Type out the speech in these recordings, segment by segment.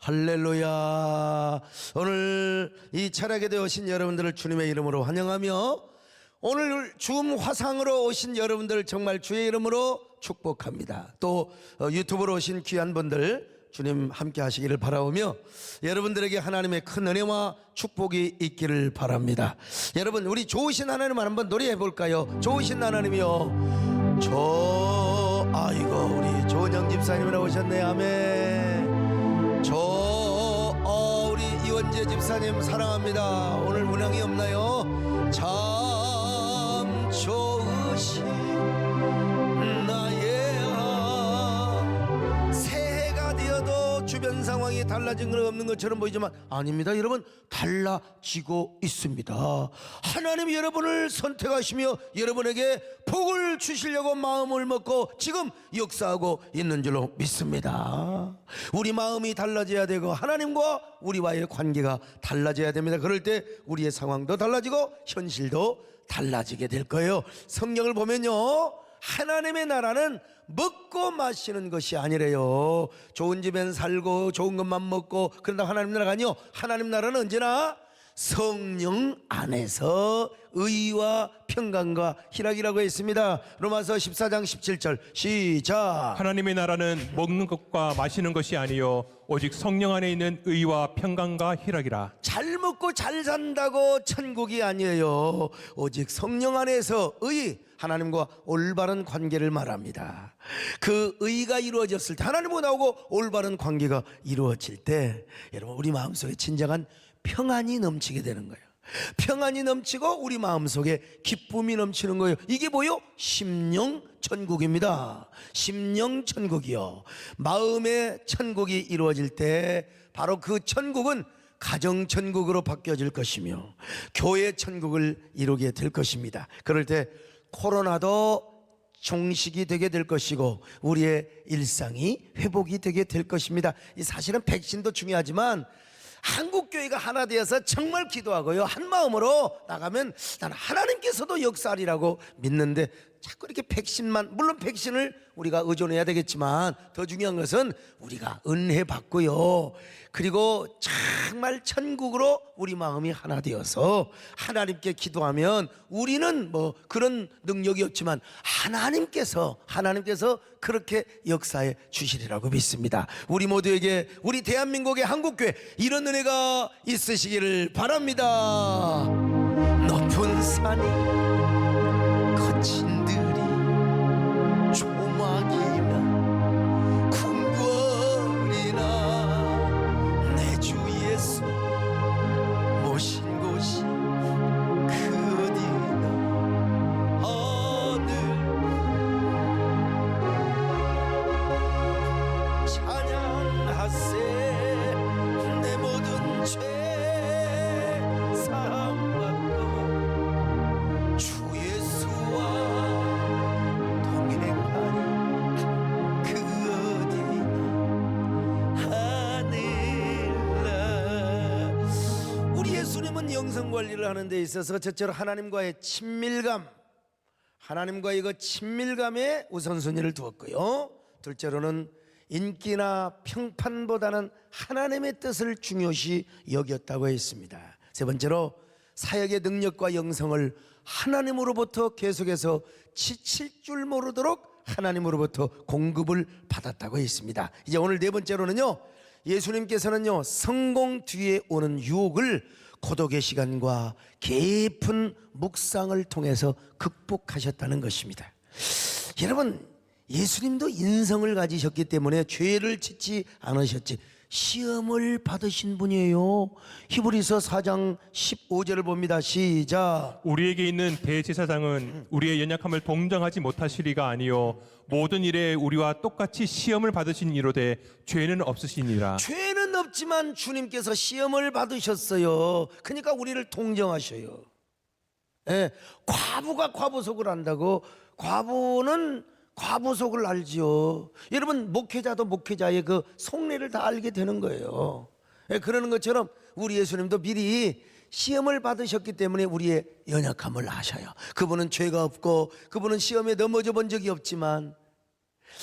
할렐루야. 오늘 이 철학에 되어오신 여러분들을 주님의 이름으로 환영하며 오늘 줌 화상으로 오신 여러분들 정말 주의 이름으로 축복합니다. 또 유튜브로 오신 귀한 분들 주님 함께 하시기를 바라오며 여러분들에게 하나님의 큰 은혜와 축복이 있기를 바랍니다. 여러분, 우리 좋으신 하나님을 한번 노래해 볼까요? 좋으신 하나님이요, 아이고 우리 조은영 집사님이 나오셨네. 아멘. 우리 이원재 집사님 사랑합니다. 오늘 운항이 없나요? 참 좋으신 나의 새해가 되어도 주변 상황이 달라진 건 없는 것처럼 보이지만 아닙니다. 여러분, 달라지고 있습니다. 하나님이 여러분을 선택하시며 여러분에게 복을 주시려고 마음을 먹고 지금 역사하고 있는 줄로 믿습니다. 우리 마음이 달라져야 되고 하나님과 우리와의 관계가 달라져야 됩니다. 그럴 때 우리의 상황도 달라지고 현실도 달라지게 될 거예요. 성경을 보면요, 하나님의 나라는 먹고 마시는 것이 아니래요. 좋은 집엔 살고 좋은 것만 먹고 그런다 하나님 나라가 아니요. 하나님 나라는 언제나 성령 안에서 의와 평강과 희락이라고 했습니다. 로마서 14장 17절 시작. 하나님의 나라는 먹는 것과 마시는 것이 아니요 오직 성령 안에 있는 의와 평강과 희락이라. 잘 먹고 잘 산다고 천국이 아니에요. 오직 성령 안에서 의, 하나님과 올바른 관계를 말합니다. 그 의가 이루어졌을 때, 하나님과 나오고 올바른 관계가 이루어질 때 여러분, 우리 마음속에 진정한 평안이 넘치게 되는 거예요. 평안이 넘치고 우리 마음속에 기쁨이 넘치는 거예요. 이게 뭐요? 심령 천국입니다. 심령 천국이요. 마음의 천국이 이루어질 때 바로 그 천국은 가정 천국으로 바뀌어질 것이며 교회 천국을 이루게 될 것입니다. 그럴 때 코로나도 종식이 되게 될 것이고 우리의 일상이 회복이 되게 될 것입니다. 이 사실은 백신도 중요하지만 한국교회가 하나 되어서 정말 기도하고요, 한 마음으로 나가면 나는 하나님께서도 역사하리라고 믿는데 자꾸 이렇게 백신만, 물론 백신을 우리가 의존해야 되겠지만 더 중요한 것은 우리가 은혜 받고요, 그리고 정말 천국으로 우리 마음이 하나 되어서 하나님께 기도하면 우리는 뭐 그런 능력이 없지만 하나님께서 그렇게 역사해 주시리라고 믿습니다. 우리 모두에게, 우리 대한민국의 한국교회 이런 은혜가 있으시기를 바랍니다. 높은 산이 거친 들이 조막이나 궁궐이나 내 주 예수 모신 곳이 그 어디나 하늘 찬양하세. 내 모든 죄 사함받고 주 예수와 동행하리 그 어디나 하늘나. 우리 예수님은 영성관리를 하는 데 있어서 첫째로 하나님과의 친밀감, 하나님과의 이거 친밀감에 우선순위를 두었고요, 둘째로는 인기나 평판보다는 하나님의 뜻을 중요시 여겼다고 했습니다. 세 번째로 사역의 능력과 영성을 하나님으로부터 계속해서 지칠 줄 모르도록 하나님으로부터 공급을 받았다고 했습니다. 이제 오늘 네 번째로는요, 예수님께서는요, 성공 뒤에 오는 유혹을 고독의 시간과 깊은 묵상을 통해서 극복하셨다는 것입니다. 여러분, 예수님도 인성을 가지셨기 때문에 죄를 짓지 않으셨지 시험을 받으신 분이에요. 히브리서 4장 15절을 봅니다. 시작. 우리에게 있는 대제사장은 우리의 연약함을 동정하지 못하시리가 아니요 모든 일에 우리와 똑같이 시험을 받으신 이로되 죄는 없으시니라. 죄는 없지만 주님께서 시험을 받으셨어요. 그러니까 우리를 동정하셔요. 예, 과부가 과부 속을 안다고. 과부는 과부 속을 알지요. 여러분, 목회자도 목회자의 그 속내를 다 알게 되는 거예요. 예, 그러는 것처럼 우리 예수님도 미리 시험을 받으셨기 때문에 우리의 연약함을 아셔요. 그분은 죄가 없고 그분은 시험에 넘어져 본 적이 없지만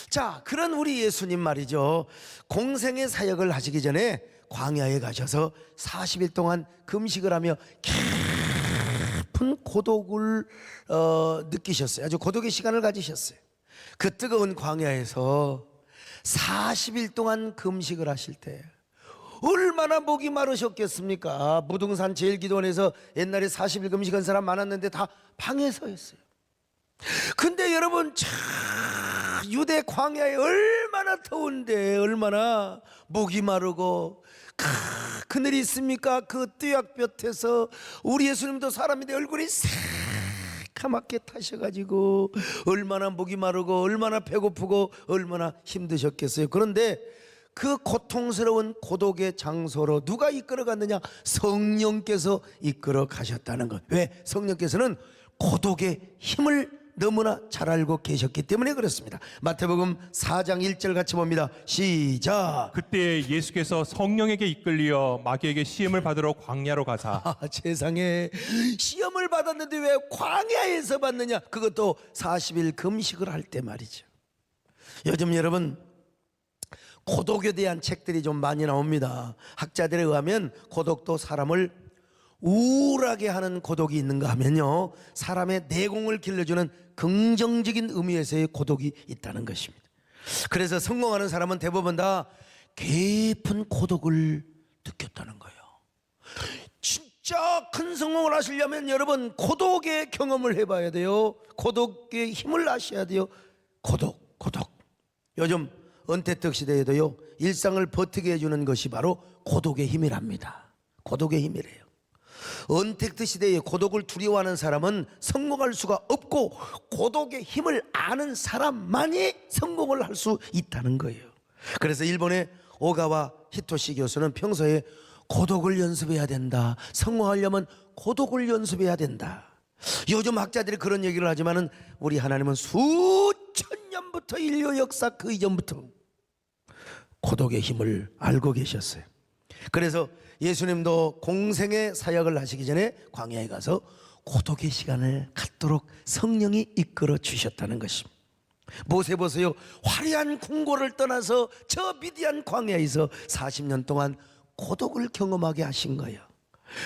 자, 그런 우리 예수님 말이죠. 공생의 사역을 하시기 전에 광야에 가셔서 40일 동안 금식을 하며 깊은 고독을 느끼셨어요. 아주 고독의 시간을 가지셨어요. 그 뜨거운 광야에서 40일 동안 금식을 하실 때 얼마나 목이 마르셨겠습니까? 무등산 제일기도원에서 옛날에 40일 금식한 사람 많았는데 다 방에서 했어요. 근데 여러분, 참 유대 광야에 얼마나 더운데 얼마나 목이 마르고 그늘이 있습니까? 그 뙤약볕에서 우리 예수님도 사람인데 얼굴이 새카맣게 타셔가지고 얼마나 목이 마르고 얼마나 배고프고 얼마나 힘드셨겠어요. 그런데 그 고통스러운 고독의 장소로 누가 이끌어 갔느냐? 성령께서 이끌어 가셨다는 것. 왜? 성령께서는 고독의 힘을 너무나 잘 알고 계셨기 때문에 그렇습니다. 마태복음 4장 1절 같이 봅니다. 시작. 그때 예수께서 성령에게 이끌려 마귀에게 시험을 받으러 광야로 가사 세상에, 시험을 받았는데 왜 광야에서 받느냐? 그것도 40일 금식을 할 때 말이죠. 요즘 여러분, 고독에 대한 책들이 좀 많이 나옵니다. 학자들에 의하면 고독도 사람을 우울하게 하는 고독이 있는가 하면요, 사람의 내공을 길러주는 긍정적인 의미에서의 고독이 있다는 것입니다. 그래서 성공하는 사람은 대부분 다 깊은 고독을 느꼈다는 거예요. 진짜 큰 성공을 하시려면 여러분, 고독의 경험을 해봐야 돼요. 고독의 힘을 아셔야 돼요. 고독. 요즘 은퇴특 시대에도요, 일상을 버티게 해주는 것이 바로 고독의 힘이랍니다. 고독의 힘이래요. 은택트 시대에 고독을 두려워하는 사람은 성공할 수가 없고, 고독의 힘을 아는 사람만이 성공을 할 수 있다는 거예요. 그래서 일본의 오가와 히토시 교수는 평소에 고독을 연습해야 된다, 성공하려면 고독을 연습해야 된다. 요즘 학자들이 그런 얘기를 하지만은 우리 하나님은 수천 년부터 인류 역사 그 이전부터 고독의 힘을 알고 계셨어요. 그래서 예수님도 공생의 사역을 하시기 전에 광야에 가서 고독의 시간을 갖도록 성령이 이끌어 주셨다는 것입니다. 모세 보세요. 화려한 궁궐을 떠나서 저 미디안 광야에서 40년 동안 고독을 경험하게 하신 거예요.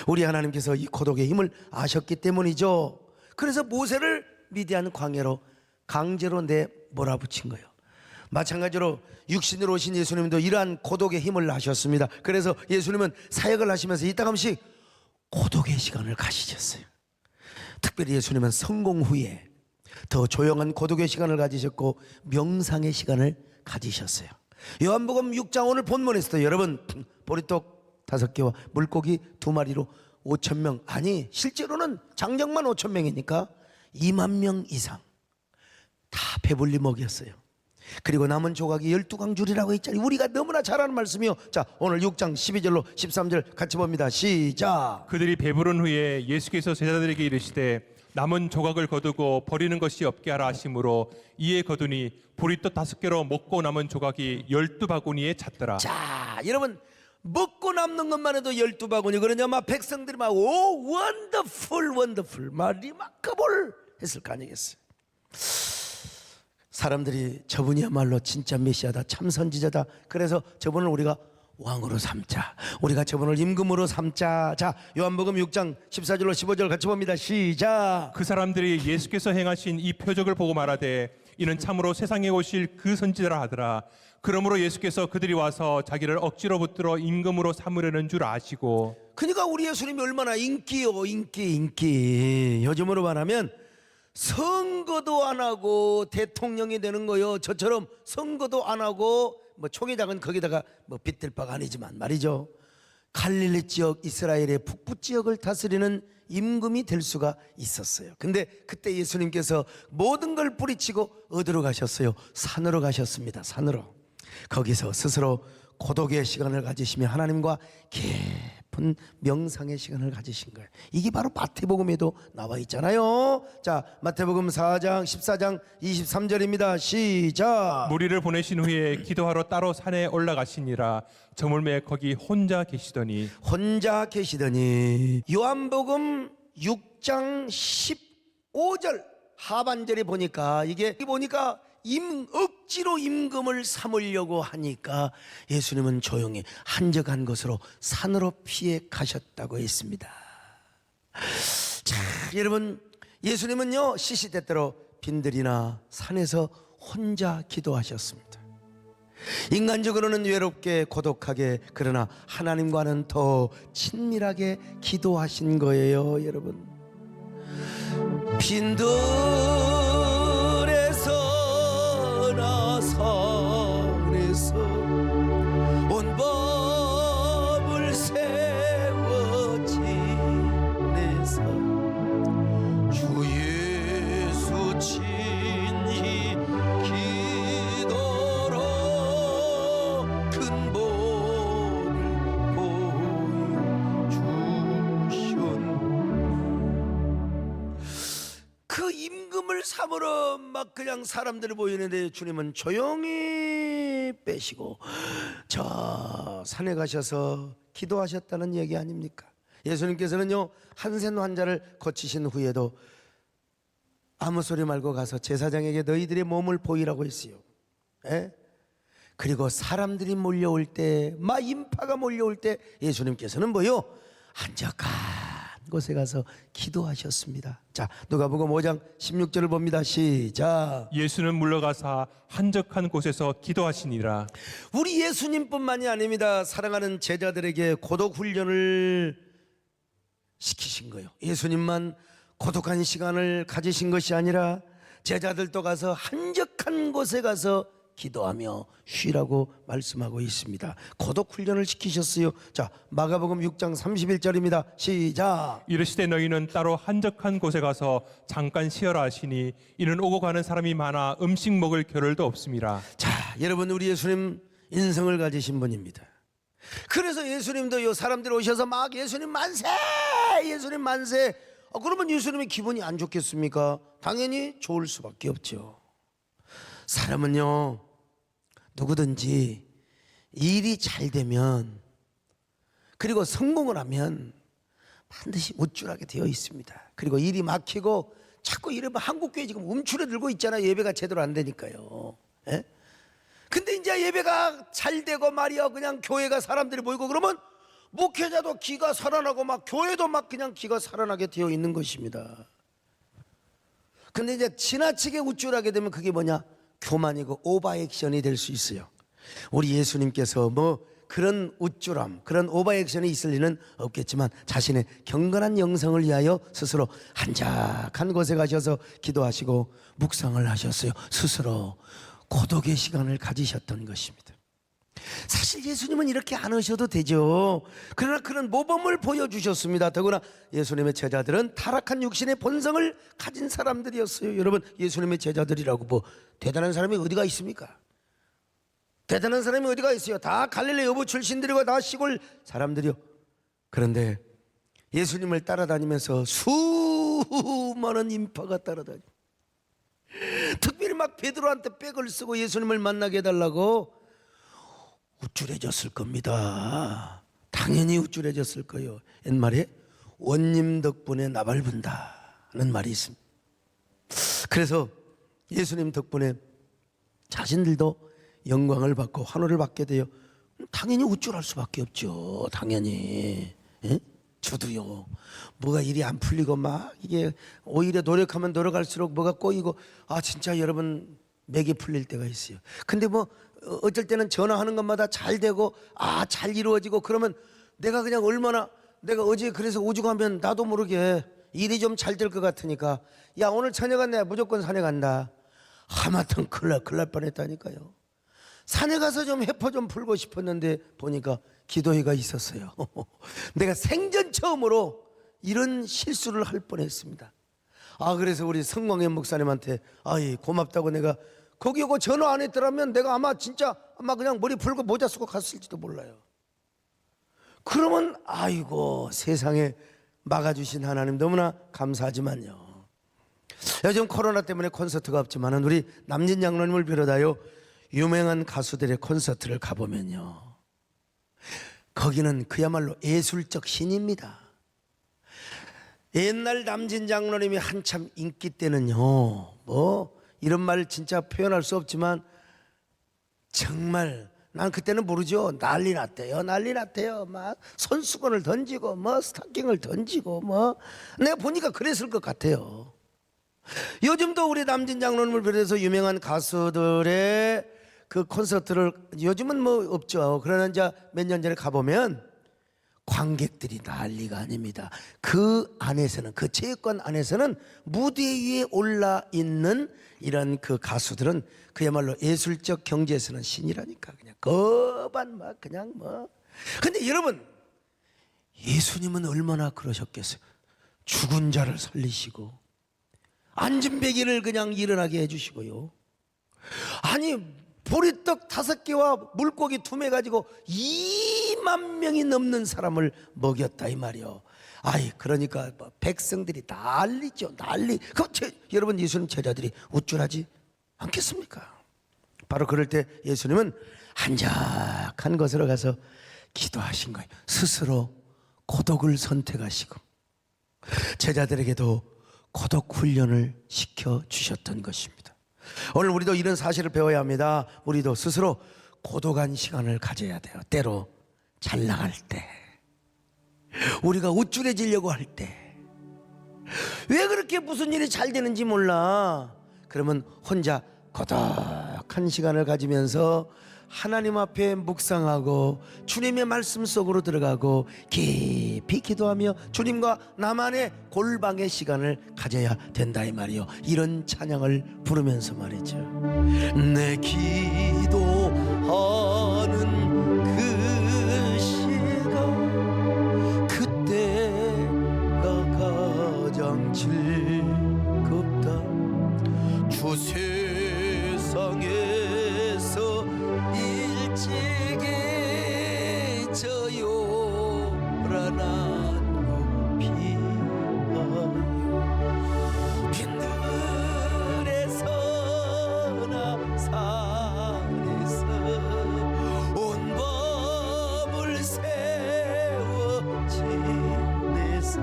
우리 하나님께서 이 고독의 힘을 아셨기 때문이죠. 그래서 모세를 미디안 광야로 강제로 몰아붙인 거예요. 마찬가지로 육신으로 오신 예수님도 이러한 고독의 힘을 아셨습니다. 그래서 예수님은 사역을 하시면서 이따금씩 고독의 시간을 가지셨어요. 특별히 예수님은 성공 후에 더 조용한 고독의 시간을 가지셨고 명상의 시간을 가지셨어요. 요한복음 6장 오늘 본문에서도 여러분, 보리떡 5개와 물고기 2마리로 5,000명, 아니 실제로는 장정만 5,000명이니까 2만 명 이상 다 배불리 먹였어요. 그리고 남은 조각이 12광줄이라고 했잖아요. 우리가 너무나 잘 아는 말씀이요. 자, 오늘 6장 12절로 13절 같이 봅니다. 시작. 그들이 배부른 후에 예수께서 제자들에게 이르시되 남은 조각을 거두고 버리는 것이 없게 하라 하심으로 이에 거두니 보리떡 5개로 먹고 남은 조각이 12바구니에 찼더라. 자, 여러분, 먹고 남는 것만 해도 12바구니. 그러냐 막 백성들이 막 오 원더풀 막 리마커볼 했을 거 아니겠어요. 사람들이 저분이야말로 진짜 메시아다, 참 선지자다. 그래서 저분을 우리가 왕으로 삼자, 우리가 저분을 임금으로 삼자. 자, 요한복음 6장 14절로 15절 같이 봅니다. 시작. 그 사람들이 예수께서 행하신 이 표적을 보고 말하되 이는 참으로 세상에 오실 그 선지자라 하더라. 그러므로 예수께서 그들이 와서 자기를 억지로 붙들어 임금으로 삼으려는 줄 아시고. 그러니까 우리 예수님이 얼마나 인기요, 인기. 요즘으로 말하면 선거도 안 하고 대통령이 되는 거요. 저처럼 선거도 안 하고 뭐 총회장은 거기다가 뭐 빗댈 바가 아니지만 말이죠, 갈릴리 지역 이스라엘의 북부 지역을 다스리는 임금이 될 수가 있었어요. 근데 그때 예수님께서 모든 걸 뿌리치고 어디로 가셨어요? 산으로 가셨습니다. 산으로. 거기서 스스로 고독의 시간을 가지시며 하나님과 깊은 명상의 시간을 가지신 거예요. 이게 바로 마태복음에도 나와 있잖아요. 자, 마태복음 4장 14장 23절입니다. 시작. 무리를 보내신 후에 기도하러 따로 산에 올라가시니라. 저물매 거기 혼자 계시더니 요한복음 6장 15절 하반절에 보니까 이게 보니까 억지로 임금을 삼으려고 하니까 예수님은 조용히 한적한 곳으로 산으로 피해 가셨다고 했습니다. 자, 여러분, 예수님은요 시시때때로 빈들이나 산에서 혼자 기도하셨습니다. 인간적으로는 외롭게 고독하게, 그러나 하나님과는 더 친밀하게 기도하신 거예요, 여러분. 빈들에서나 산에서 온 법을 세워 지내서 주 예수 친히 기도로 큰 복을 보여주셨네. 그 임금을 삼으러 막 그냥 사람들을 보이는데 주님은 조용히 빼시고 저 산에 가셔서 기도하셨다는 얘기 아닙니까? 예수님께서는요 한센 환자를 고치신 후에도 아무 소리 말고 가서 제사장에게 너희들의 몸을 보이라고 했어요. 에? 그리고 사람들이 몰려올 때, 막 인파가 몰려올 때 예수님께서는 뭐요? 한적한 곳에 가서 기도하셨습니다. 자, 누가복음 5장 16절을 봅니다. 시작. 예수는 물러가사 한적한 곳에서 기도하시니라. 우리 예수님뿐만이 아닙니다. 사랑하는 제자들에게 고독 훈련을 시키신 거예요. 예수님만 고독한 시간을 가지신 것이 아니라 제자들도 가서 한적한 곳에 가서 기도하며 쉬라고 말씀하고 있습니다. 고독 훈련을 시키셨어요. 자, 마가복음 6장 31절입니다. 시작. 이르시되 너희는 따로 한적한 곳에 가서 잠깐 쉬어라 하시니 이는 오고 가는 사람이 많아 음식 먹을 겨를도 없음이라. 자, 여러분, 우리 예수님 인성을 가지신 분입니다. 그래서 예수님도 요 사람들이 오셔서 막 예수님 만세, 예수님 만세. 그러면 예수님의 기분이 안 좋겠습니까? 당연히 좋을 수밖에 없죠. 사람은요 누구든지 일이 잘 되면, 그리고 성공을 하면 반드시 우쭐하게 되어 있습니다. 그리고 일이 막히고 자꾸 이러면 한국교회 지금 움츠러들고 있잖아요. 예배가 제대로 안 되니까요. 예? 근데 이제 예배가 잘 되고 말이야, 그냥 교회가 사람들이 모이고 그러면 목회자도 기가 살아나고 막 교회도 막 그냥 기가 살아나게 되어 있는 것입니다. 근데 이제 지나치게 우쭐하게 되면 그게 뭐냐? 교만이고 오버액션이 될 수 있어요. 우리 예수님께서 뭐 그런 우쭐함, 그런 오버액션이 있을 리는 없겠지만 자신의 경건한 영성을 위하여 스스로 한적한 곳에 가셔서 기도하시고 묵상을 하셨어요. 스스로 고독의 시간을 가지셨던 것입니다. 사실 예수님은 이렇게 안 하셔도 되죠. 그러나 그런 모범을 보여주셨습니다. 더구나 예수님의 제자들은 타락한 육신의 본성을 가진 사람들이었어요. 여러분, 예수님의 제자들이라고 뭐 대단한 사람이 어디가 있습니까? 대단한 사람이 어디가 있어요? 다 갈릴리 여부 출신들이고 다 시골 사람들이요. 그런데 예수님을 따라다니면서 수많은 인파가 따라다녀. 특별히 막 베드로한테 백을 쓰고 예수님을 만나게 해달라고 우쭐해졌을 겁니다. 당연히 우쭐해졌을 거예요. 옛말에 원님 덕분에 나발분다는 말이 있습니다. 그래서 예수님 덕분에 자신들도 영광을 받고 환호를 받게 돼요. 당연히 우쭐할 수밖에 없죠. 당연히. 예? 저도요. 뭐가 일이 안 풀리고 막 이게 오히려 노력하면 노력할수록 뭐가 꼬이고, 진짜 여러분 맥이 풀릴 때가 있어요. 근데 뭐 어쩔 때는 전화하는 것마다 잘 되고 잘 이루어지고, 그러면 내가 그냥 얼마나, 내가 어제 그래서 오죽하면 나도 모르게 일이 좀 잘 될 것 같으니까 야, 오늘 저녁은 내가 무조건 산에 간다. 하마터면 큰일 날 뻔했다니까요. 산에 가서 좀 해포 좀 풀고 싶었는데 보니까 기도회가 있었어요. 내가 생전 처음으로 이런 실수를 할 뻔했습니다. 그래서 우리 성광현 목사님한테 고맙다고, 내가 거기 오고 전화 안 했더라면 내가 아마 그냥 머리 풀고 모자 쓰고 갔을지도 몰라요. 그러면 아이고, 세상에 막아주신 하나님 너무나 감사하지만요, 요즘 코로나 때문에 콘서트가 없지만은 우리 남진 장로님을 비롯하여 유명한 가수들의 콘서트를 가보면요, 거기는 그야말로 예술적 신입니다. 옛날 남진 장로님이 한참 인기 때는요, 뭐 이런 말 진짜 표현할 수 없지만 정말 난 그때는 모르죠. 난리 났대요. 난리 났대요. 막 손수건을 던지고 뭐 스타킹을 던지고 뭐 내가 보니까 그랬을 것 같아요. 요즘도 우리 남진 장로님을 비롯해서 유명한 가수들의 그 콘서트를 요즘은 뭐 없죠. 그러나 이제 몇 년 전에 가보면 관객들이 난리가 아닙니다. 그 안에서는, 그 체육관 안에서는 무대 위에 올라 있는 이런 그 가수들은 그야말로 예술적 경지에서는 신이라니까. 그냥 거반 막 그냥 뭐. 근데 여러분, 예수님은 얼마나 그러셨겠어요. 죽은 자를 살리시고 앉은 베개를 그냥 일어나게 해주시고요. 아니 보리떡 5개와 물고기 2매 가지고 2만 명이 넘는 사람을 먹였다 이 말이요. 아이 그러니까 뭐 백성들이 난리죠. 난리. 여러분 예수님 제자들이 우쭐하지 않겠습니까? 바로 그럴 때 예수님은 한적한 곳으로 가서 기도하신 거예요. 스스로 고독을 선택하시고 제자들에게도 고독 훈련을 시켜주셨던 것입니다. 오늘 우리도 이런 사실을 배워야 합니다. 우리도 스스로 고독한 시간을 가져야 돼요. 때로 잘 나갈 때, 우리가 우쭐해지려고 할 때, 왜 그렇게 무슨 일이 잘 되는지 몰라. 그러면 혼자 고독한 시간을 가지면서 하나님 앞에 묵상하고 주님의 말씀 속으로 들어가고 깊이 기도하며 주님과 나만의 골방의 시간을 가져야 된다 이 말이요. 이런 찬양을 부르면서 말이죠. 내 기도하는 그 시간 그때가 가장 즐겁다. 주 세상에서 일찍이 저 요란한 피하여 빈들에서나 산에서 온 법을 세워 지내서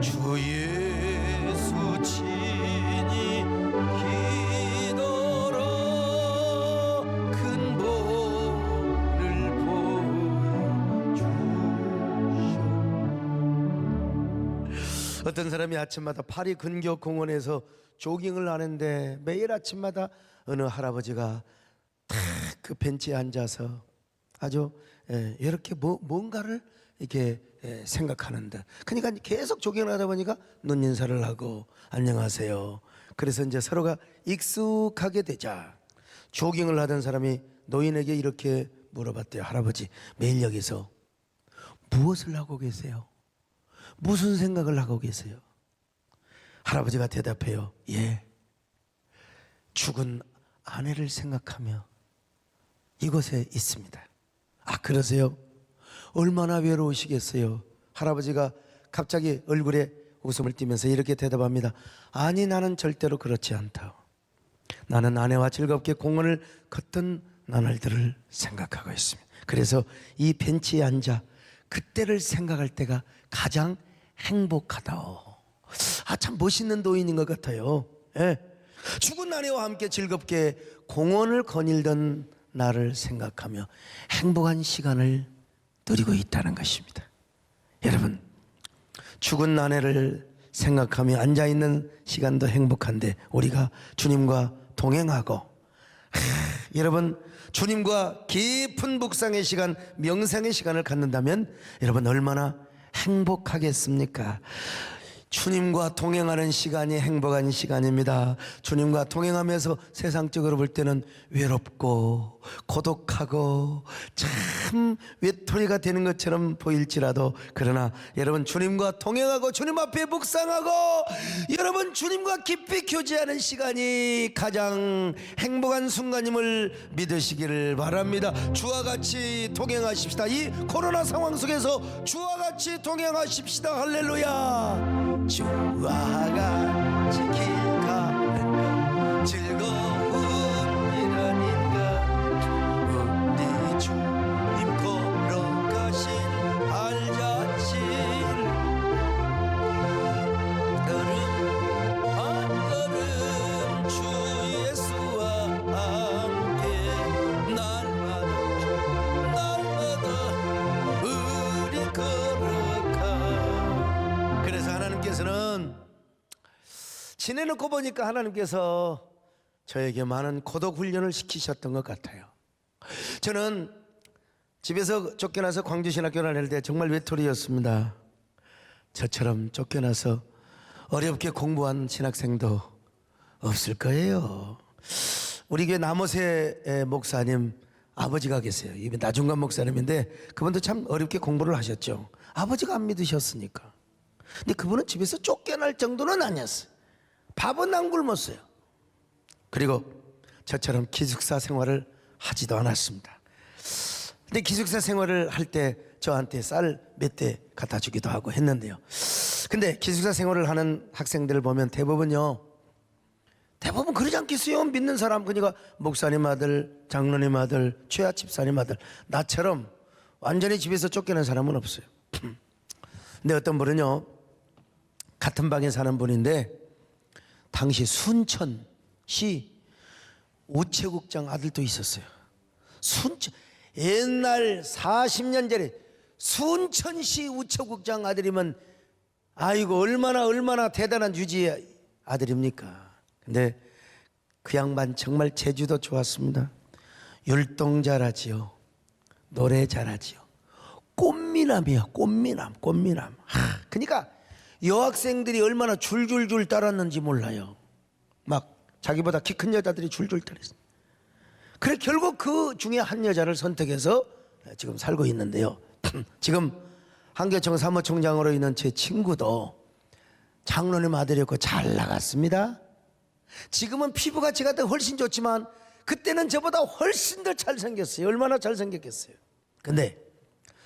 주 예수 친히 기도로 큰 복을 보여주시오. 어떤 사람이 아침마다 파리 근교 공원에서 조깅을 하는데 매일 아침마다 어느 할아버지가 탁 그 벤치에 앉아서 아주 이렇게 뭔가를 이렇게 생각하는데, 그러니까 계속 조깅을 하다 보니까 눈 인사를 하고 안녕하세요. 그래서 이제 서로가 익숙하게 되자 조깅을 하던 사람이 노인에게 이렇게 물어봤대요. 할아버지, 매일 여기서 무엇을 하고 계세요? 무슨 생각을 하고 계세요? 할아버지가 대답해요. 예, 죽은 아내를 생각하며 이곳에 있습니다. 아, 그러세요? 얼마나 외로우시겠어요? 할아버지가 갑자기 얼굴에 웃음을 띠면서 이렇게 대답합니다. 아니, 나는 절대로 그렇지 않다. 나는 아내와 즐겁게 공원을 걷던 나날들을 생각하고 있습니다. 그래서 이 벤치에 앉아 그때를 생각할 때가 가장 행복하다오. 아, 참 멋있는 노인인 것 같아요. 예. 죽은 아내와 함께 즐겁게 공원을 거닐던 나를 생각하며 행복한 시간을 누리고 있다는 것입니다. 여러분, 죽은 아내를 생각하며 앉아있는 시간도 행복한데 우리가 주님과 동행하고 여러분 주님과 깊은 묵상의 시간, 명상의 시간을 갖는다면 여러분 얼마나 행복하겠습니까? 주님과 동행하는 시간이 행복한 시간입니다. 주님과 동행하면서 세상적으로 볼 때는 외롭고 고독하고 참 외톨이가 되는 것처럼 보일지라도, 그러나 여러분 주님과 동행하고 주님 앞에 묵상하고 여러분 주님과 깊이 교제하는 시간이 가장 행복한 순간임을 믿으시기를 바랍니다. 주와 같이 동행하십시다. 이 코로나 상황 속에서 주와 같이 동행하십시다. 할렐루야. 주와 같이 길 가는 것 즐거움이라니까. 우리 주님 걸어가신 발자취를 걸음 한 걸음 주 하나님께서는 지내놓고 보니까 하나님께서 저에게 많은 고독 훈련을 시키셨던 것 같아요. 저는 집에서 쫓겨나서 광주신학교를 다닐 때 정말 외톨이였습니다. 저처럼 쫓겨나서 어렵게 공부한 신학생도 없을 거예요. 우리 교회 남원세 목사님 아버지가 계세요. 이분 나중간 목사님인데 그분도 참 어렵게 공부를 하셨죠. 아버지가 안 믿으셨으니까. 근데 그분은 집에서 쫓겨날 정도는 아니었어요. 밥은 안 굶었어요. 그리고 저처럼 기숙사 생활을 하지도 않았습니다. 근데 기숙사 생활을 할 때 저한테 쌀 몇 대 갖다 주기도 하고 했는데요. 근데 기숙사 생활을 하는 학생들을 보면 대부분 그러지 않겠어요? 믿는 사람. 그러니까 목사님 아들, 장로님 아들, 최하 집사님 아들, 나처럼 완전히 집에서 쫓겨난 사람은 없어요. 근데 어떤 분은요, 같은 방에 사는 분인데 당시 순천시 우체국장 아들도 있었어요. 순천, 옛날 40년 전에 순천시 우체국장 아들이면 아이고 얼마나 대단한 유지의 아들입니까? 근데 그 양반 정말 재주도 좋았습니다. 율동 잘하지요. 노래 잘하지요. 꽃미남이야. 꽃미남. 그러니까 여학생들이 얼마나 줄줄줄 따랐는지 몰라요. 막 자기보다 키 큰 여자들이 줄줄 따랐어요. 그래 결국 그 중에 한 여자를 선택해서 지금 살고 있는데요. 지금 한교총 사무총장으로 있는 제 친구도 장로님 아들이었고 잘 나갔습니다. 지금은 피부가 제가 더 훨씬 좋지만 그때는 저보다 훨씬 더 잘생겼어요. 얼마나 잘생겼겠어요. 근데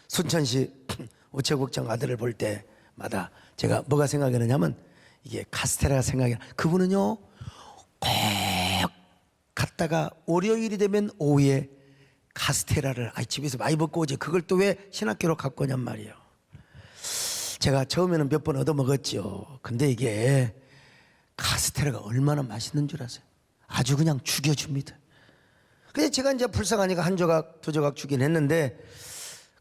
순천시 우체국장 아들을 볼 때마다 제가 뭐가 생각이 나냐면 이게 카스테라가 생각이 나. 그분은요 꼭 갔다가 월요일이 되면 오후에 카스테라를 집에서 많이 먹고 오지 그걸 또 왜 신학교로 갖고 오냔 말이에요. 제가 처음에는 몇 번 얻어먹었죠. 근데 이게 카스테라가 얼마나 맛있는 줄 아세요? 아주 그냥 죽여줍니다. 근데 제가 이제 불쌍하니까 한 조각 두 조각 주긴 했는데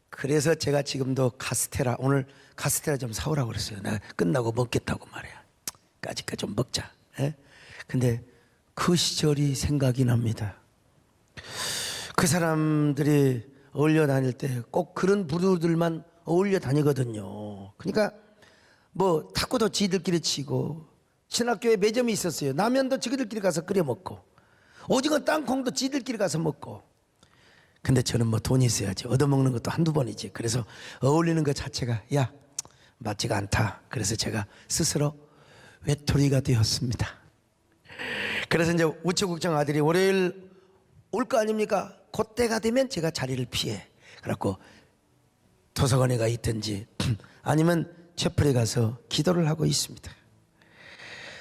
그래서 제가 지금도 카스테라 오늘 카스테라 좀 사오라고 그랬어요. 내가 끝나고 먹겠다고 말이야. 까짓까 좀 먹자. 예? 근데 그 시절이 생각이 납니다. 그 사람들이 어울려 다닐 때 꼭 그런 부류들만 어울려 다니거든요. 그러니까 뭐 탁구도 지들끼리 치고 신학교에 매점이 있었어요. 라면도 지들끼리 가서 끓여 먹고 오징어 땅콩도 지들끼리 가서 먹고. 근데 저는 뭐 돈이 있어야지. 얻어먹는 것도 한두 번이지. 그래서 어울리는 것 자체가 맞지가 않다. 그래서 제가 스스로 외톨이가 되었습니다. 그래서 이제 우체국장 아들이 월요일 올 거 아닙니까? 그때가 되면 제가 자리를 피해. 그래갖고 도서관에 가 있든지 아니면 채플에 가서 기도를 하고 있습니다.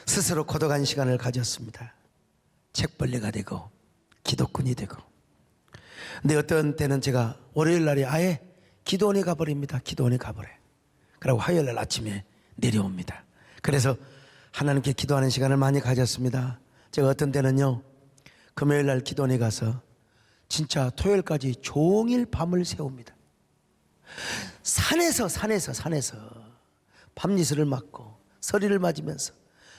스스로 고독한 시간을 가졌습니다. 책벌레가 되고 기도꾼이 되고. 근데 어떤 때는 제가 월요일 날에 아예 기도원에 가버립니다. 기도원에 가버려. 그리고 화요일 날 아침에 내려옵니다. 그래서 하나님께 기도하는 시간을 많이 가졌습니다. 제가 어떤 때는요 금요일 날 기도원에 가서 진짜 토요일까지 종일 밤을 새웁니다. 산에서 밤이슬을 맞고 서리를 맞으면서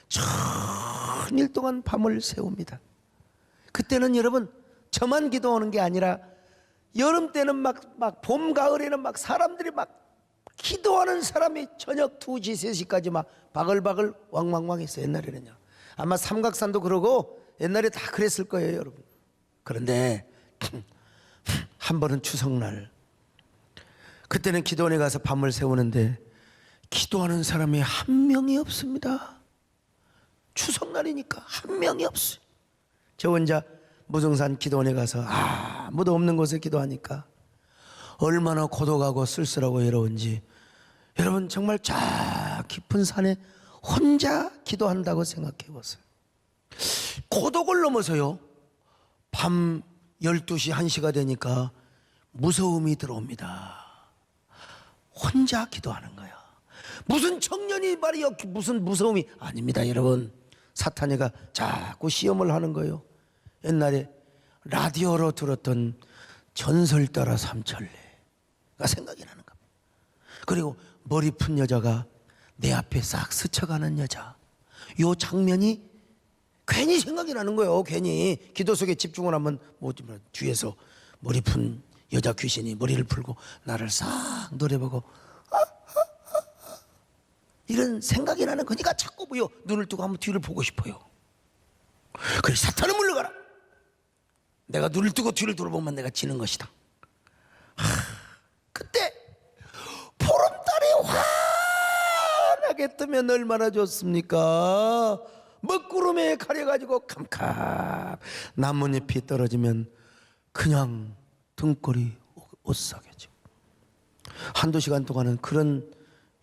천일 동안 밤을 새웁니다. 그때는 여러분 저만 기도하는 게 아니라 여름 때는 막 봄 가을에는 막 사람들이 막 기도하는 사람이 저녁 2시 3시까지 막 바글바글 왕왕왕 했어요. 옛날에는요. 아마 삼각산도 그러고 옛날에 다 그랬을 거예요 여러분. 그런데 한 번은 추석날 그때는 기도원에 가서 밤을 새우는데 기도하는 사람이 한 명이 없습니다. 추석날이니까 한 명이 없어요. 저 혼자 무등산 기도원에 가서 아무도 없는 곳에 기도하니까 얼마나 고독하고 쓸쓸하고 외로운지. 여러분 정말 저 깊은 산에 혼자 기도한다고 생각해 보세요. 고독을 넘어서요 밤 12시 1시가 되니까 무서움이 들어옵니다. 혼자 기도하는 거야. 무슨 청년이 말이요 무슨 무서움이 아닙니다. 여러분 사탄이가 자꾸 시험을 하는 거예요. 옛날에 라디오로 들었던 전설 따라 삼천리가 생각이 나는 겁니다. 그리고 머리 푼 여자가 내 앞에 싹 스쳐가는 여자. 요 장면이 괜히 생각이 나는 거예요. 괜히 기도 속에 집중을 하면 뒤에서 머리 푼 여자 귀신이 머리를 풀고 나를 싹 노려보고 이런 생각이 나는 거니까 자꾸 눈을 뜨고 한번 뒤를 보고 싶어요. 그래, 사탄은 물러가라. 내가 눈을 뜨고 뒤를 돌아보면 내가 지는 것이다. 그때 보름달이 환하게 뜨면 얼마나 좋습니까? 먹구름에 가려가지고 캄캄 나뭇잎이 떨어지면 그냥 등골이 오싹해져. 한두 시간 동안은 그런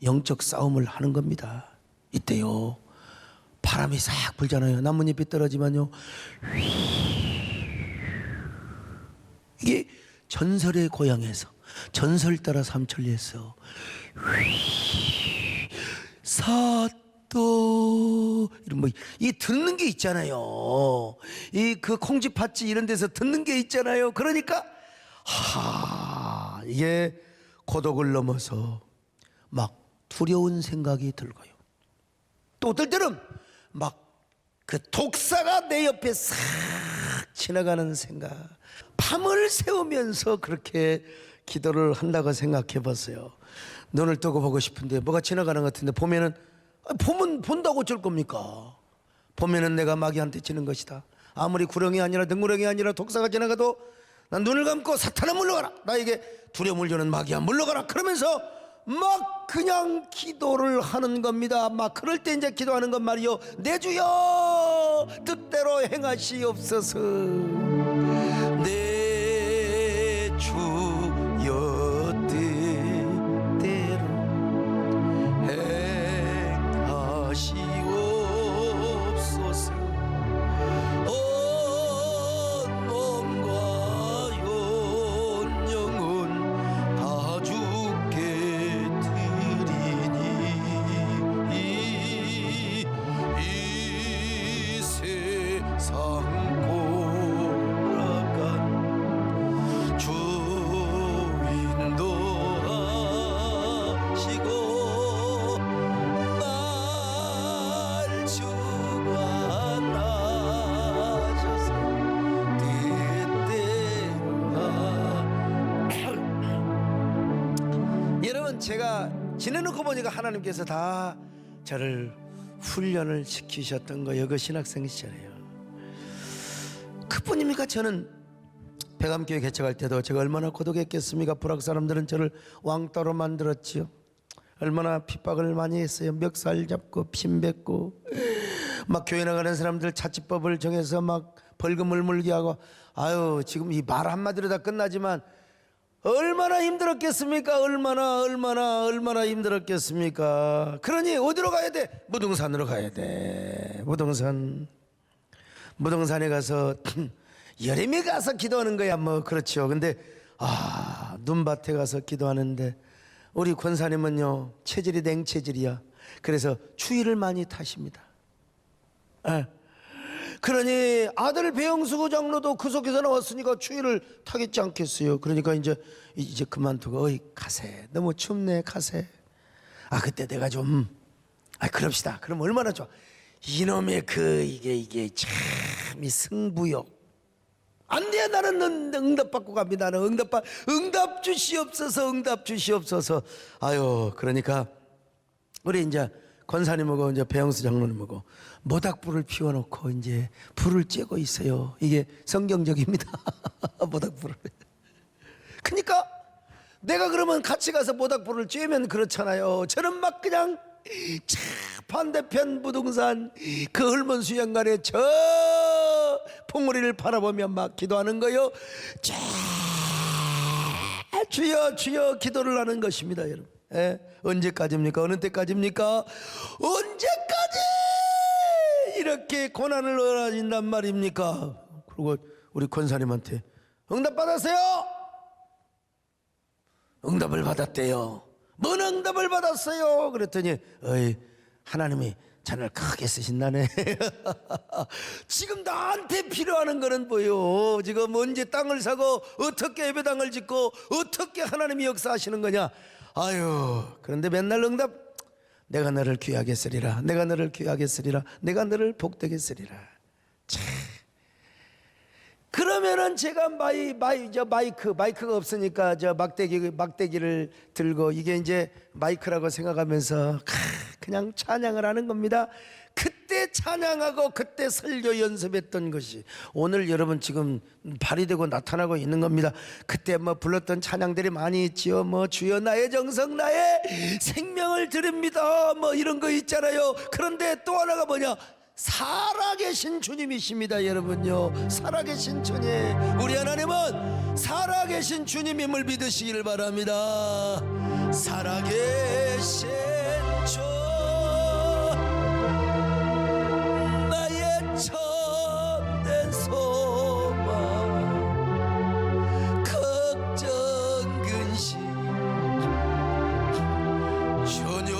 영적 싸움을 하는 겁니다. 이때요 바람이 싹 불잖아요. 나뭇잎이 떨어지면요 이게 전설의 고향에서 전설 따라 삼천리에서 사또 이런 이 듣는 게 있잖아요. 이 그 콩쥐팥쥐 이런 데서 듣는 게 있잖아요. 그러니까 이게 고독을 넘어서 막 두려운 생각이 들고요. 또 어떨 때는 막 그 독사가 내 옆에 싹 지나가는 생각. 밤을 새우면서 그렇게 기도를 한다고 생각해 봤어요. 눈을 뜨고 보고 싶은데 뭐가 지나가는 것 같은데 보면 본다고 어쩔 겁니까? 보면은 내가 마귀한테 지는 것이다. 아무리 구렁이 아니라 등구렁이 아니라 독사가 지나가도 난 눈을 감고 사탄아 물러가라. 나에게 두려움을 주는 마귀야 물러가라. 그러면서 막 그냥 기도를 하는 겁니다. 막 그럴 때 이제 기도하는 건 말이요. 내 주여 뜻대로 행하시옵소서. 내 주여 뜻대로 행하시옵소서. 온 몸과 온 영혼 다 주께 드리니 이 세상 고락간 주 인도하시고 날 주가 나셔서 여러분, 제가 지내놓고 보니까 하나님께서 다 저를 훈련을 시키셨던 거예요. 그 신학생 시절에요. 그뿐입니까? 저는 백암교회 개척할 때도 제가 얼마나 고독했겠습니까? 불악 사람들은 저를 왕따로 만들었지요. 얼마나 핍박을 많이 했어요. 멱살 잡고 핀 뱉고 막 교회 나가는 사람들 자치법을 정해서 막 벌금을 물게 하고, 아유 지금 이 말 한마디로 다 끝나지만 얼마나 힘들었겠습니까? 얼마나 힘들었겠습니까? 그러니 어디로 가야 돼? 무등산으로 가야 돼. 무등산에 가서 여름에 가서 기도하는 거야. 뭐 그렇죠. 근데 눈밭에 가서 기도하는데 우리 권사님은요 체질이 냉체질이야. 그래서 추위를 많이 타십니다. 그러니 아들 배영수 장로도 그 속에서 나왔으니까 추위를 타겠지 않겠어요. 그러니까 이제 그만두고 가세. 너무 춥네 가세. 그때 내가 좀 그럽시다. 그럼 얼마나 좋아. 이놈의 이게 참 이 승부욕. 안 돼. 나는 응답 받고 갑니다. 나는 응답 주시옵소서. 아유, 그러니까 우리 이제 권사님하고 이제 배영수 장로님하고 모닥불을 피워놓고 이제 불을 쬐고 있어요. 이게 성경적입니다. 모닥불을. 그러니까 내가 그러면 같이 가서 모닥불을 쬐면 그렇잖아요. 저는 막 그냥 반대편 부동산 그 헐먼 수양간에 저 봉우리를 바라보며 막 기도하는 거요. 주여 기도를 하는 것입니다, 여러분. 언제까지입니까? 어느 때까지입니까? 언제까지 이렇게 고난을 얻어진단 말입니까? 그리고 우리 권사님한테 응답 받았어요? 응답을 받았대요. 뭔 응답을 받았어요? 그랬더니 하나님이 자네를 크게 쓰신다네. 지금 나한테 필요한 거는 뭐요? 지금 언제 땅을 사고 어떻게 예배당을 짓고 어떻게 하나님이 역사하시는 거냐? 아유, 그런데 맨날 응답 내가 너를 귀하게 쓰리라. 내가 너를 귀하게 쓰리라. 내가 너를 복되게 쓰리라. 참. 그러면은 제가 마이크가 없으니까 저 막대기를 들고 이게 이제 마이크라고 생각하면서 그냥 찬양을 하는 겁니다. 그때 찬양하고 그때 설교 연습했던 것이 오늘 여러분 지금 발휘되고 나타나고 있는 겁니다. 그때 뭐 불렀던 찬양들이 많이 있지요. 뭐 주여 나의 정성 나의 생명을 드립니다. 뭐 이런 거 있잖아요. 그런데 또 하나가 뭐냐? 살아계신 주님이십니다. 여러분요, 살아계신 주님, 우리 하나님은 살아계신 주님임을 믿으시기를 바랍니다. 살아계신 주 나의 참된 소망 걱정 근심 전혀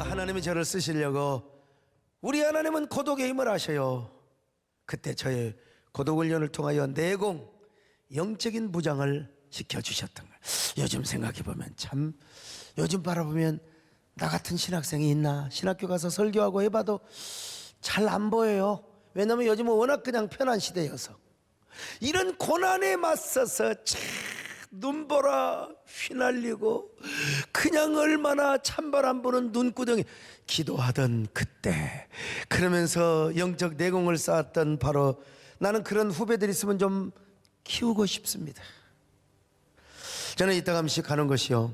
하나님이 저를 쓰시려고 우리 하나님은 고독의 힘을 아셔요. 그때 저의 고독 훈련을 통하여 내공 영적인 무장을 시켜주셨던 거예요. 요즘 생각해보면 참 요즘 바라보면 나 같은 신학생이 있나, 신학교 가서 설교하고 해봐도 잘 안 보여요. 왜냐하면 요즘은 워낙 그냥 편한 시대여서 이런 고난에 맞서서 참 눈보라 휘날리고 그냥 얼마나 찬발 안 보는 눈구덩이 기도하던 그때, 그러면서 영적 내공을 쌓았던 바로 나는 그런 후배들이 있으면 좀 키우고 싶습니다. 저는 이따금씩 가는 것이요,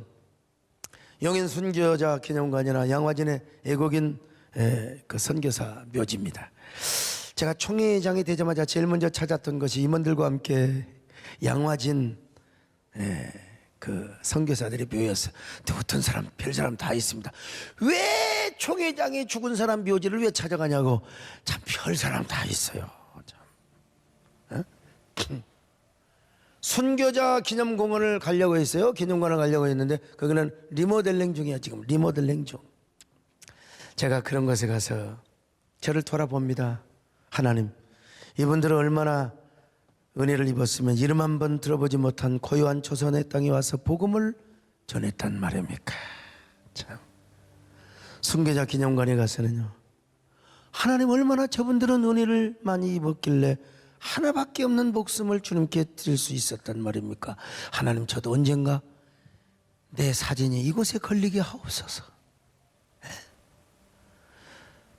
영인 순교자 기념관이나 양화진의 애국인 그 선교사 묘지입니다. 제가 총회장이 되자마자 제일 먼저 찾았던 것이 임원들과 함께 양화진 그 선교사들이 묘였어요. 어떤 사람 별 사람 다 있습니다. 왜 총회장이 죽은 사람 묘지를 왜 찾아가냐고. 참 별 사람 다 있어요. 참. 순교자 기념공원을 가려고 했어요. 기념관을 가려고 했는데 거기는 리모델링 중이야. 지금 리모델링 중. 제가 그런 곳에 가서 저를 돌아봅니다. 하나님, 이분들은 얼마나 은혜를 입었으면 이름 한번 들어보지 못한 고요한 조선의 땅에 와서 복음을 전했단 말입니까? 참. 순교자 기념관에 가서는요, 하나님 얼마나 저분들은 은혜를 많이 입었길래 하나밖에 없는 목숨을 주님께 드릴 수 있었단 말입니까? 하나님, 저도 언젠가 내 사진이 이곳에 걸리게 하옵소서.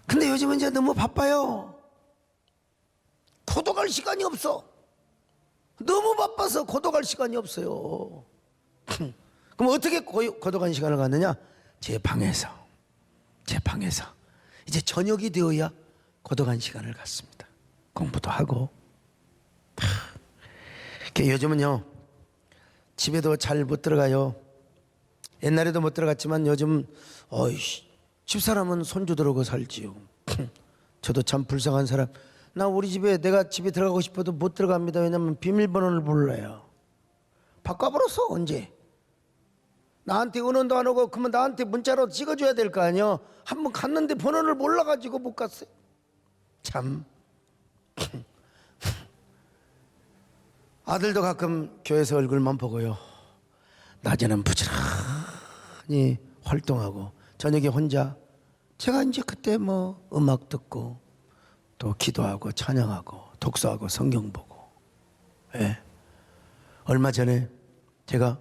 근데 요즘은 이제 너무 바빠요. 고독할 시간이 없어. 너무 바빠서 고독할 시간이 없어요. 그럼 어떻게 고독한 시간을 갖느냐? 제 방에서 이제 저녁이 되어야 고독한 시간을 갖습니다. 공부도 하고. 요즘은요, 집에도 잘 못 들어가요. 옛날에도 못 들어갔지만 요즘 집사람은 손주 들어오고 살지요. 저도 참 불쌍한 사람. 나 우리 집에 내가 집에 들어가고 싶어도 못 들어갑니다. 왜냐면 비밀번호를 몰라요. 바꿔버렸어. 언제 나한테 은원도 안 오고 그러면 나한테 문자로 찍어줘야 될 거 아니야. 한번 갔는데 번호를 몰라가지고 못 갔어요. 참 아들도 가끔 교회에서 얼굴만 보고요. 낮에는 부지런히 활동하고 저녁에 혼자 제가 이제 그때 뭐 음악 듣고 또 기도하고 찬양하고 독서하고 성경 보고. 예. 얼마 전에 제가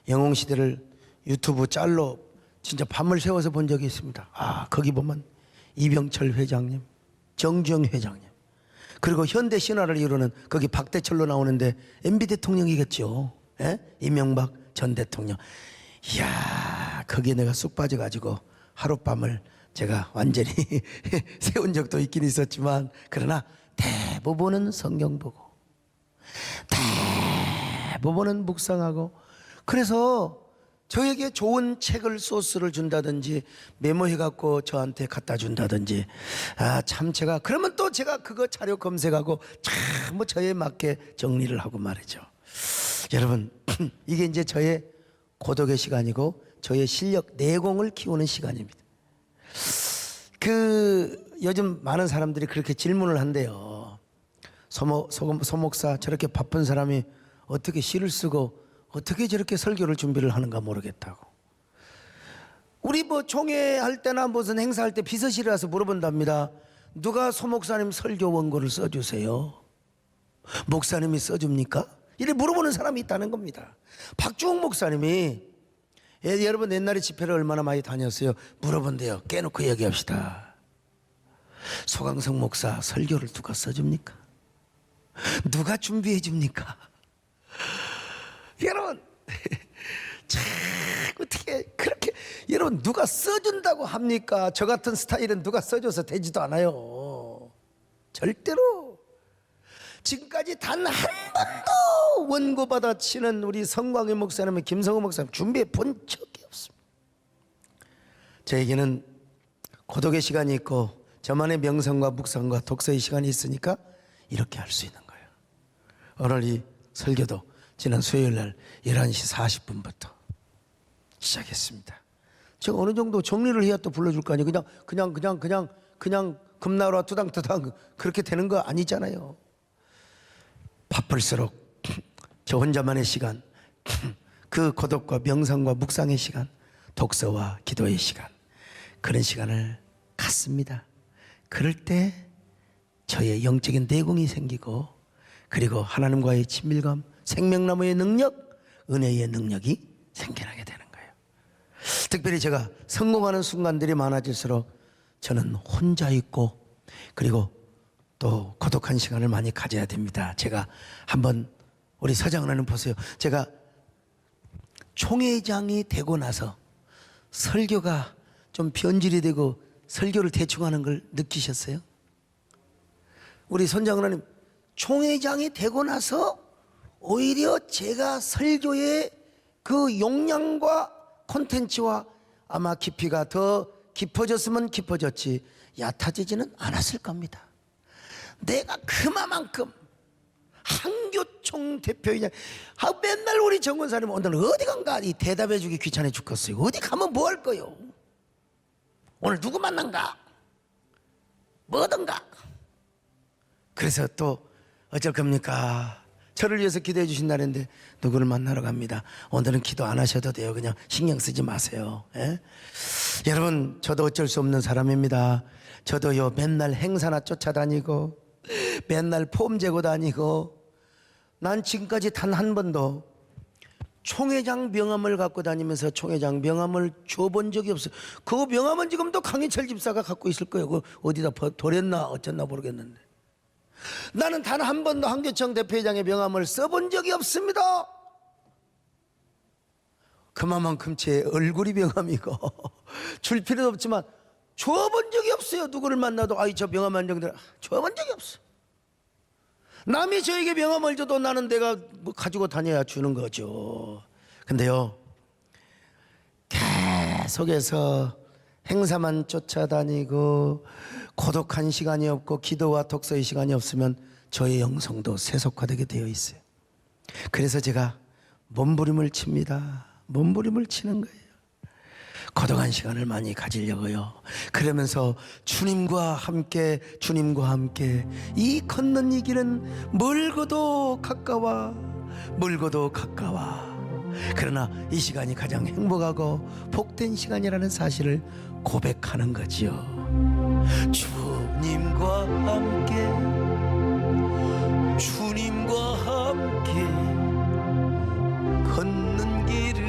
영웅시대를 유튜브 짤로 진짜 밤을 새워서 본 적이 있습니다. 아, 거기 보면 이병철 회장님, 정주영 회장님, 그리고 현대 신화를 이루는 거기 박대철로 나오는데 MB 대통령이겠죠. 예? 이명박 전 대통령. 이야, 거기에 내가 쑥 빠져가지고 하룻밤을 제가 완전히 세운 적도 있긴 있었지만, 그러나 대부분은 성경 보고 대부분은 묵상하고, 그래서 저에게 좋은 책을 소스를 준다든지 메모해갖고 저한테 갖다 준다든지, 아, 참 제가 그러면 또 제가 그거 자료 검색하고 참 뭐 저에 맞게 정리를 하고 말이죠. 여러분, 이게 이제 저의 고독의 시간이고 저의 실력 내공을 키우는 시간입니다. 요즘 많은 사람들이 그렇게 질문을 한대요. 소목사, 저렇게 바쁜 사람이 어떻게 시를 쓰고 어떻게 저렇게 설교를 준비를 하는가 모르겠다고. 우리 뭐 총회할 때나 무슨 행사할 때 비서실에 와서 물어본답니다. 누가 소목사님 설교 원고를 써주세요? 목사님이 써줍니까? 이래 물어보는 사람이 있다는 겁니다. 박주홍 목사님이, 여러분 옛날에 집회를 얼마나 많이 다녔어요? 물어본대요. 깨놓고 얘기합시다. 소강성 목사 설교를 누가 써줍니까? 누가 준비해 줍니까? 여러분, 참 어떻게 그렇게, 여러분 누가 써준다고 합니까? 저 같은 스타일은 누가 써줘서 되지도 않아요. 절대로. 지금까지 단 한 번도 원고 받아치는 우리 성광희 목사님, 김성호 목사님 준비해 본 적이 없습니다. 저에게는 고독의 시간이 있고 저만의 명상과 묵상과 독서의 시간이 있으니까 이렇게 할 수 있는 거예요. 오늘 이 설교도 지난 수요일 날 11시 40분부터 시작했습니다. 제가 어느 정도 정리를 해야 또 불러줄 거 아니에요. 그냥 금나라 투당투당 그렇게 되는 거 아니잖아요. 바쁠수록 저 혼자만의 시간, 그 고독과 명상과 묵상의 시간, 독서와 기도의 시간, 그런 시간을 갖습니다. 그럴 때 저의 영적인 내공이 생기고, 그리고 하나님과의 친밀감, 생명나무의 능력, 은혜의 능력이 생겨나게 되는 거예요. 특별히 제가 성공하는 순간들이 많아질수록 저는 혼자 있고, 그리고 또 고독한 시간을 많이 가져야 됩니다. 제가 한번 우리 서장하나님 보세요. 제가 총회장이 되고 나서 설교가 좀 변질이 되고 설교를 대충 하는 걸 느끼셨어요? 우리 선장하나님, 총회장이 되고 나서 오히려 제가 설교의 그 용량과 콘텐츠와 아마 깊이가 더 깊어졌으면 깊어졌지 얕아지지는 않았을 겁니다. 내가 그만큼 한교총 대표이냐, 맨날 우리 정권사님 오늘 어디 간가 이 대답해주기 귀찮아 죽겠어요. 어디 가면 뭐 할 거요? 오늘 누구 만난가? 뭐든가. 그래서 또 어쩔 겁니까? 저를 위해서 기도해 주신 날인데 누구를 만나러 갑니다. 오늘은 기도 안 하셔도 돼요. 그냥 신경 쓰지 마세요. 예? 여러분, 저도 어쩔 수 없는 사람입니다. 저도요 맨날 행사나 쫓아다니고 맨날 폼 재고 다니고, 난 지금까지 단 한 번도 총회장 명함을 갖고 다니면서 총회장 명함을 줘본 적이 없어요. 그 명함은 지금도 강희철 집사가 갖고 있을 거예요. 그 어디다 버렸나 어쨌나 모르겠는데, 나는 단 한 번도 한교총 대표회장의 명함을 써본 적이 없습니다. 그만큼 제 얼굴이 명함이고 줄 필요도 없지만 줘본 적이 없어요. 누구를 만나도 아이 저 명함 한 장들 줘본 적이 없어. 남이 저에게 명함을 줘도 나는 내가 뭐 가지고 다녀야 주는 거죠. 근데요, 계속해서 행사만 쫓아다니고 고독한 시간이 없고 기도와 독서의 시간이 없으면 저의 영성도 세속화되게 되어 있어요. 그래서 제가 몸부림을 칩니다. 몸부림을 치는 거예요. 거동한 시간을 많이 가지려고요. 그러면서 주님과 함께 이 걷는 이 길은 멀고도 가까워. 그러나 이 시간이 가장 행복하고 복된 시간이라는 사실을 고백하는 거지요. 주님과 함께 걷는 길은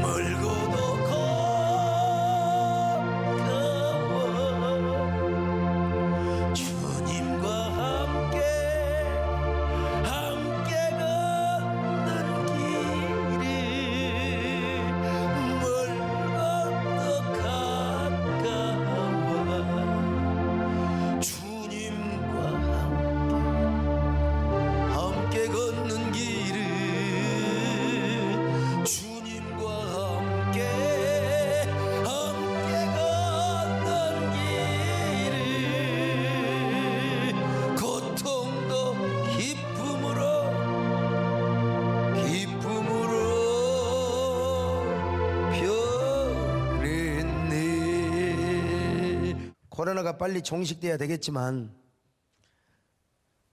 멀고도 가까워. 주님과 함께 걷는 길은 멀고도 가까워. 주님과 함께 걷는 길은 주님과 함께 걷는 길은 고통도 기쁨으로 변했네. 코로나가 빨리 종식돼야 되겠지만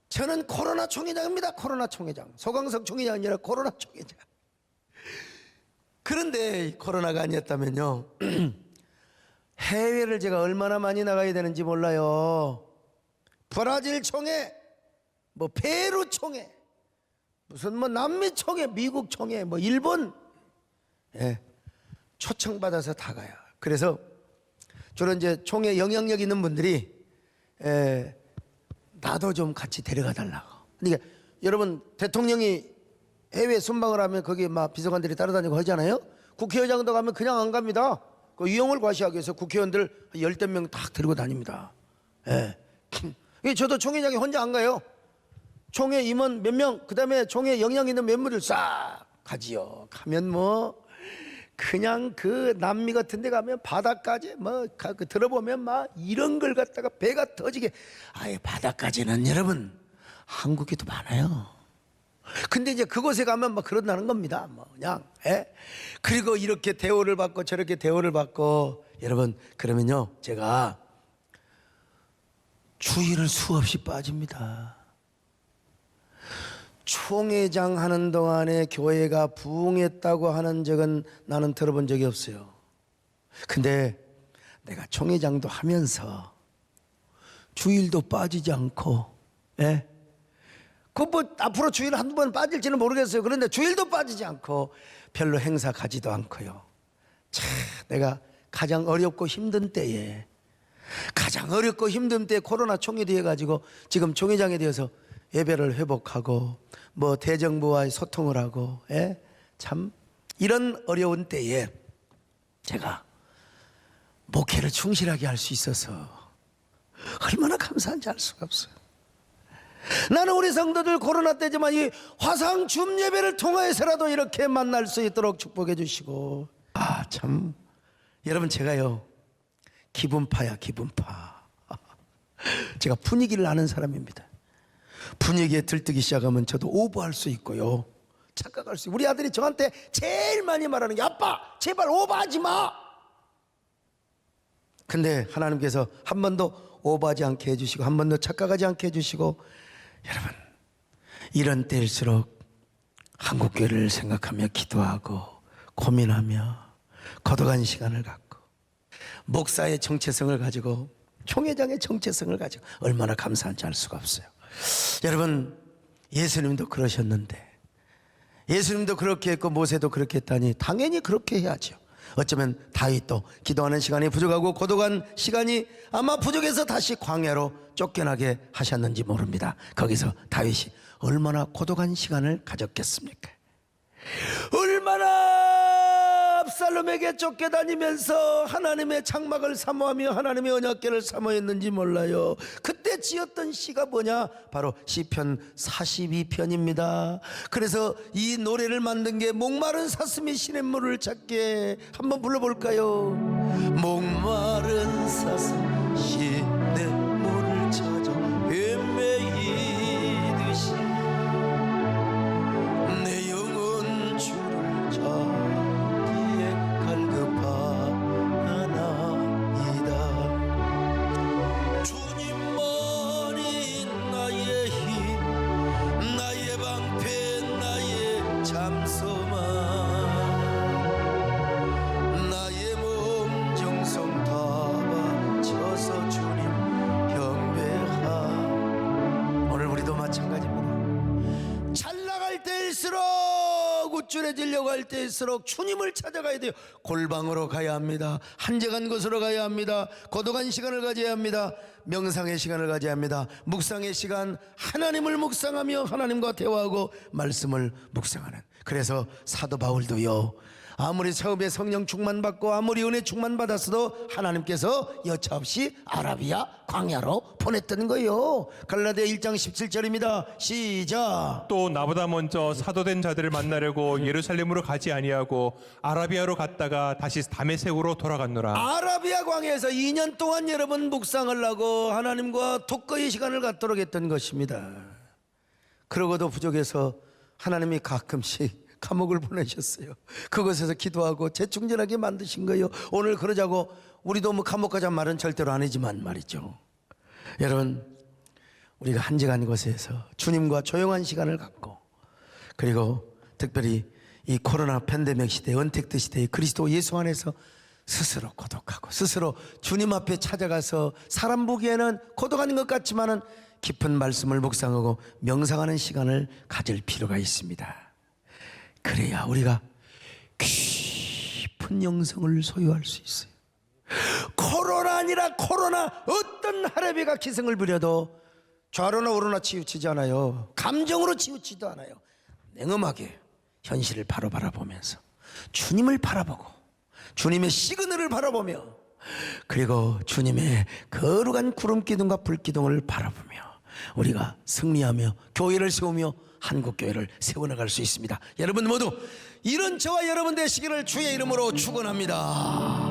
저는 코로나 총회장입니다. 코로나 총회장. 소강석 총회장이 아니라 코로나 총회장. 그런데 코로나가 아니었다면요 해외를 제가 얼마나 많이 나가야 되는지 몰라요. 브라질 총회, 뭐 페루 총회, 무슨 뭐 남미 총회, 미국 총회, 뭐 일본, 초청받아서 다 가요. 그래서 주로 이제 총회 영향력 있는 분들이 나도 좀 같이 데려가 달라고. 그러니까 여러분 대통령이 해외 순방을 하면 거기 막 비서관들이 따라다니고 하잖아요. 국회의장도 가면 그냥 안 갑니다. 그 위용을 과시하기 위해서 국회의원들 10명 딱 데리고 다닙니다. 저도 총회장이 혼자 안 가요. 총회 임원 몇 명, 그 다음에 총회 영향 있는 매물을 싹 가지요. 가면 뭐 그냥 그 남미 같은 데 가면 바다까지 뭐 들어보면 막 이런 걸 갖다가 배가 터지게. 아예 바다까지는 여러분 한국에도 많아요. 근데 이제 그곳에 가면 막 그런다는 겁니다. 뭐 그냥 그리고 이렇게 대우를 받고 저렇게 대우를 받고. 여러분 그러면요 제가 주의를 수없이 빠집니다. 총회장 하는 동안에 교회가 부흥했다고 하는 적은 나는 들어본 적이 없어요. 근데 내가 총회장도 하면서 주일도 빠지지 않고, 그 뭐 앞으로 주일 한두 번 빠질지는 모르겠어요. 그런데 주일도 빠지지 않고 별로 행사 가지도 않고요. 참 내가 가장 어렵고 힘든 때에 코로나 총회도 해가지고 지금 총회장에 대해서 예배를 회복하고 뭐 대정부와의 소통을 하고 참 이런 어려운 때에 제가 목회를 충실하게 할 수 있어서 얼마나 감사한지 알 수가 없어요. 나는 우리 성도들 코로나 때지만 이 화상 줌 예배를 통하여서라도 이렇게 만날 수 있도록 축복해 주시고. 참 여러분 제가요 기분파야. 제가 분위기를 아는 사람입니다. 분위기에 들뜨기 시작하면 저도 오버할 수 있고요, 착각할 수 있고. 우리 아들이 저한테 제일 많이 말하는 게 아빠 제발 오버하지 마. 근데 하나님께서 한 번도 오버하지 않게 해주시고 한 번도 착각하지 않게 해주시고. 여러분 이런 때일수록 한국교회를 생각하며 기도하고 고민하며 거듭한 시간을 갖고 목사의 정체성을 가지고 총회장의 정체성을 가지고 얼마나 감사한지 알 수가 없어요. 여러분 예수님도 그러셨는데, 예수님도 그렇게 했고 모세도 그렇게 했다니 당연히 그렇게 해야죠. 어쩌면 다윗도 기도하는 시간이 부족하고 고독한 시간이 아마 부족해서 다시 광야로 쫓겨나게 하셨는지 모릅니다. 거기서 다윗이 얼마나 고독한 시간을 가졌겠습니까? 얼마나 압살롬에게 쫓겨다니면서 하나님의 장막을 사모하며 하나님의 언약궤를 사모했는지 몰라요. 그때 지었던 시가 뭐냐? 바로 시편 42편입니다. 그래서 이 노래를 만든 게 목마른 사슴이 시냇물을 찾게, 한번 불러볼까요? 목마른 사슴 시냇물을 찾아 헤매이듯이 내 영혼 주를 찾아 우쭐해지려고 할 때일수록 주님을 찾아가야 돼요. 골방으로 가야 합니다. 한적한 곳으로 가야 합니다. 고독한 시간을 가져야 합니다. 명상의 시간을 가져야 합니다. 묵상의 시간, 하나님을 묵상하며 하나님과 대화하고 말씀을 묵상하는. 그래서 사도 바울도요, 아무리 처음에 성령 충만받고 아무리 은혜 충만받았어도 하나님께서 여차없이 아라비아 광야로 보냈던 거예요. 갈라디아 1장 17절입니다. 시작. 또 나보다 먼저 사도된 자들을 만나려고 예루살렘으로 가지 아니하고 아라비아로 갔다가 다시 다메섹으로 돌아갔노라. 아라비아 광야에서 2년 동안 여러분 묵상을 하고 하나님과 독거의 시간을 갖도록 했던 것입니다. 그러고도 부족해서 하나님이 가끔씩 감옥을 보내셨어요. 그곳에서 기도하고 재충전하게 만드신 거예요. 오늘 그러자고 우리도 뭐 감옥 가자는 말은 절대로 아니지만 말이죠. 여러분, 우리가 한적한 곳에서 주님과 조용한 시간을 갖고, 그리고 특별히 이 코로나 팬데믹 시대, 언택트 시대에 그리스도 예수 안에서 스스로 고독하고 스스로 주님 앞에 찾아가서 사람 보기에는 고독한 것 같지만은 깊은 말씀을 묵상하고 명상하는 시간을 가질 필요가 있습니다. 그래야 우리가 깊은 영성을 소유할 수 있어요. 코로나 아니라 코로나, 어떤 할애비가 기승을 부려도 좌로나 우로나 치우치지 않아요. 감정으로 치우치지도 않아요. 냉엄하게 현실을 바로 바라보면서 주님을 바라보고 주님의 시그널을 바라보며, 그리고 주님의 거룩한 구름 기둥과 불 기둥을 바라보며 우리가 승리하며 교회를 세우며 한국교회를 세워나갈 수 있습니다. 여러분 모두 이런 저와 여러분 되시기를 주의 이름으로 축원합니다.